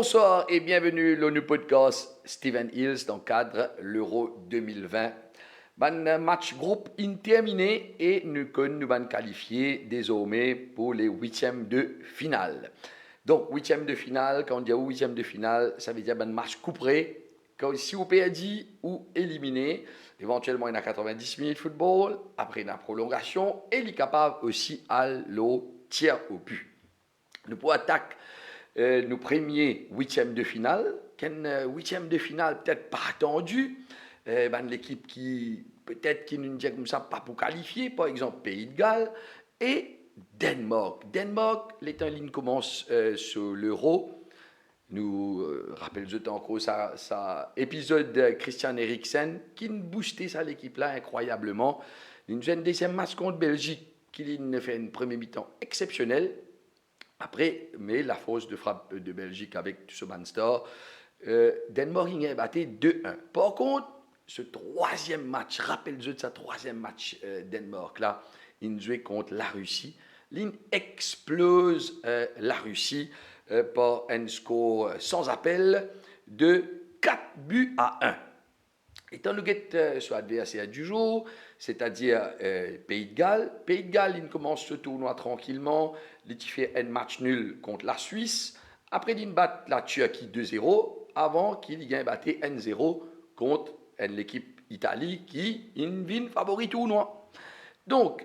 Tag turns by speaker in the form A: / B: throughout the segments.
A: Bonsoir et bienvenue au nouveau podcast Steven Hills dans le cadre l'Euro 2020. Un match groupe terminé et nous allons qualifier désormais pour les huitièmes de finale. Donc, huitièmes de finale, quand on dit huitièmes de finale, ça veut dire un match couperé. Si vous perdez ou éliminé, éventuellement il y a 90 minutes de football, après une prolongation, et il est capable aussi à l'eau tiers au but. Nous pouvons attaquer nos premiers huitièmes de finale, qu'un huitième de finale peut-être pas attendu, l'équipe qui peut-être qui nous dit comme ça pas pour qualifier, par exemple Pays de Galles et Danemark. Danemark, l'état ligne commence sur l'Euro. Nous rappelons encore ça épisode de Christian Eriksen qui nous boostait ça l'équipe là incroyablement. Il nous a une deuxième match contre Belgique qui nous fait une première mi-temps exceptionnelle. Après, mais la force de frappe de Belgique avec ce Star, Danemark a battu 2-1. Par contre, ce troisième match, rappelle-vous de ce troisième match Danemark là, il jouait contre la Russie. Il explose la Russie par un score sans appel de 4-1. Étant le sur l'adversaire du jour, c'est-à-dire Pays de Galles. Pays de Galles, il commence ce tournoi tranquillement. Il fait un match nul contre la Suisse. Après, il bat la Turquie 2-0 avant qu'il y ait battu 1-0 contre l'équipe Italie qui est favori tournoi. Donc,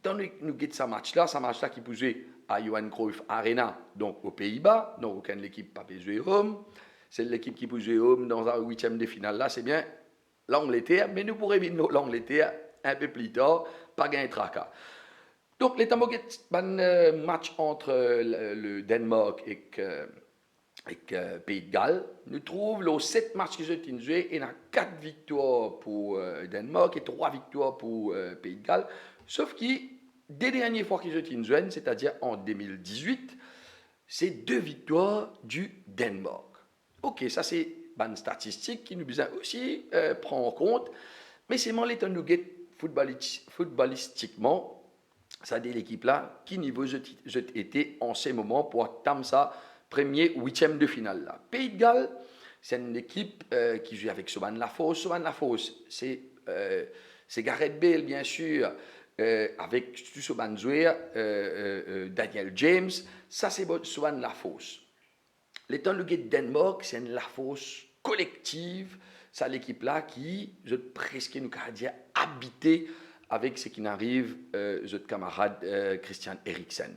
A: dans nous guette ce match-là qui peut jouer à Johan Cruyff Arena, donc aux Pays-Bas, donc aucune équipe pas peut jouer home. C'est l'équipe qui peut jouer home dans un huitième de finale là, c'est bien l'Angleterre, mais nous pourrions venir l'Angleterre un peu plus tard, pas gagner tracas. Donc, les Tamoguettes, un match entre le Danemark et Pays de Galles. Nous trouvons les 7 matchs qui ont joués, il y a 4 victoires pour Danemark et 3 victoires pour Pays de Galles. Sauf que, des dernières fois qu'ils ont joué, c'est-à-dire en 2018, c'est 2 victoires du Danemark. Ok, ça c'est une statistique qui nous besoin aussi prendre en compte, mais c'est mon l'état nous guette footballistiquement, ça dit l'équipe là, qui niveau j'ai été en ces moments pour atteindre ça premier huitième de finale là. Pays de Galles, c'est une équipe qui joue avec Soban Lafosse. Soban Lafosse, c'est Gareth Bale bien sûr, avec Soban Zouer, Daniel James, ça c'est Soban Lafosse. L'état de Danemark, c'est une Lafosse collective, c'est l'équipe là qui, je presque nous dire, habité avec ce qui n'arrive, notre camarade Christian Eriksen.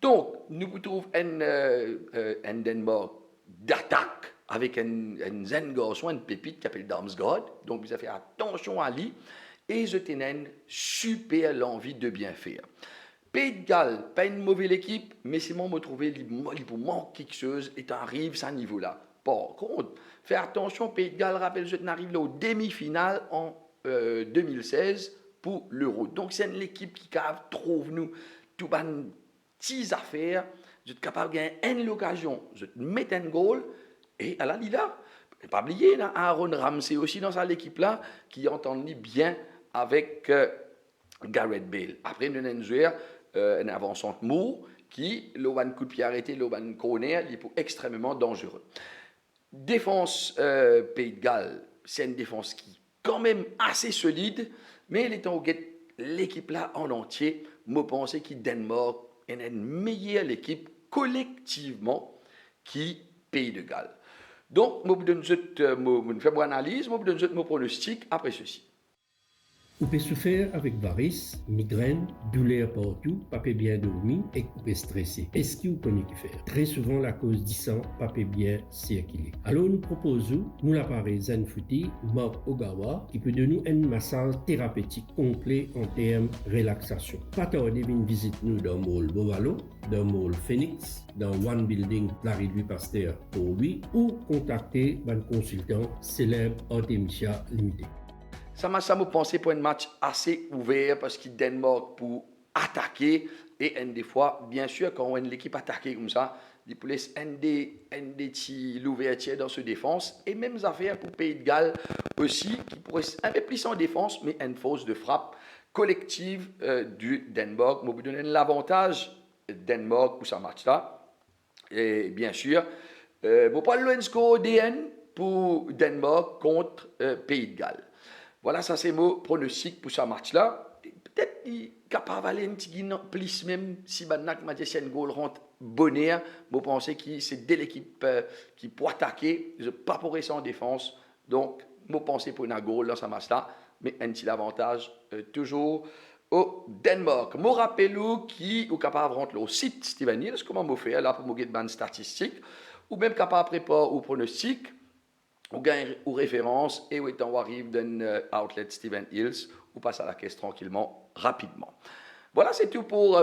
A: Donc, nous trouvons un Danemark d'attaque avec un jeune garçon, une pépite qui s'appelle Damsgaard. Donc, vous avez fait attention à lui et je tenais super l'envie de bien faire. Pays de Galles, pas une mauvaise équipe, mais c'est moi me trouver il pour manquer quelque chose et arrive à ce niveau-là. Par contre, fais attention, Pays de Galles, rappelle, je n'arrive là aux demi-finales en 2016 pour l'Euro. Donc, c'est l'équipe qui trouve nous tout ban petites affaires, je suis capable de gagner une occasion, je mets un goal et à la Lila. Pas oublier, Aaron Ramsey aussi dans cette équipe-là qui entend bien avec Gareth Bale. Après, nous avons un joueur, un avançant mou qui, le coup de pied arrêté, le corner, il est extrêmement dangereux. Défense Pays de Galles, c'est une défense qui est quand même assez solide, mais elle est en l'équipe là en entier, je pense que Danemark est une meilleure équipe collectivement qui Pays de Galles. Donc, je vais faire une analyse, je vais donner mon pronostic après ceci.
B: Vous pouvez souffrir avec varices, migraine, douleur partout, pas bien dormir et vous pouvez stresser. Est-ce que vous connaissez qui faire? Très souvent, la cause du sang, pas bien circuler. Alors, nous proposons, nous l'appareil Zenfuti, Mark Ogawa, qui peut donner un massage thérapeutique complet en termes de relaxation. Pas tarder une visite nous dans Mall Bovalo, dans Mall Phoenix, dans One Building, Larry Louis Pasteur pour lui, ou contacter un consultant célèbre Artemisia Limited.
A: Ça m'a pensé pour un match assez ouvert parce que Danemark pour attaquer et des fois, bien sûr, quand on a l'équipe attaquée comme ça, il peut laisser un des petits l'ouverture dans sa défense et même affaire pour Pays de Galles aussi qui pourrait un peu plus en défense mais une force de frappe collective du Danemark. Je vous donne l'avantage Danemark pour ce match-là et bien sûr Bon, pas le score DN pour Danemark contre Pays de Galles. Voilà, ça c'est mon pronostic pour ce match-là. Peut-être qu'il est capable d'aller un petit plus, même si Banak Mathieu goal rentre bonheur. Je pense que c'est dès l'équipe qui peut attaquer, pas pour rester en défense. Donc, je pense pour un goal dans ce match-là, mais un petit avantage toujours au Danemark. Je rappelle qui est capable de rentrer au site Steven Hills, comment je fais là pour me faire une statistique, ou même capable de préparer au pronostic, ou gagne ou référence, et où est on arrive d'un outlet Steven Hills, ou passe à la caisse tranquillement, rapidement. Voilà, c'est tout pour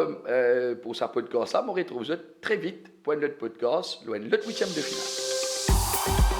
A: sa podcast. Ça, on retrouve très vite pour notre podcast, le 8e de finale.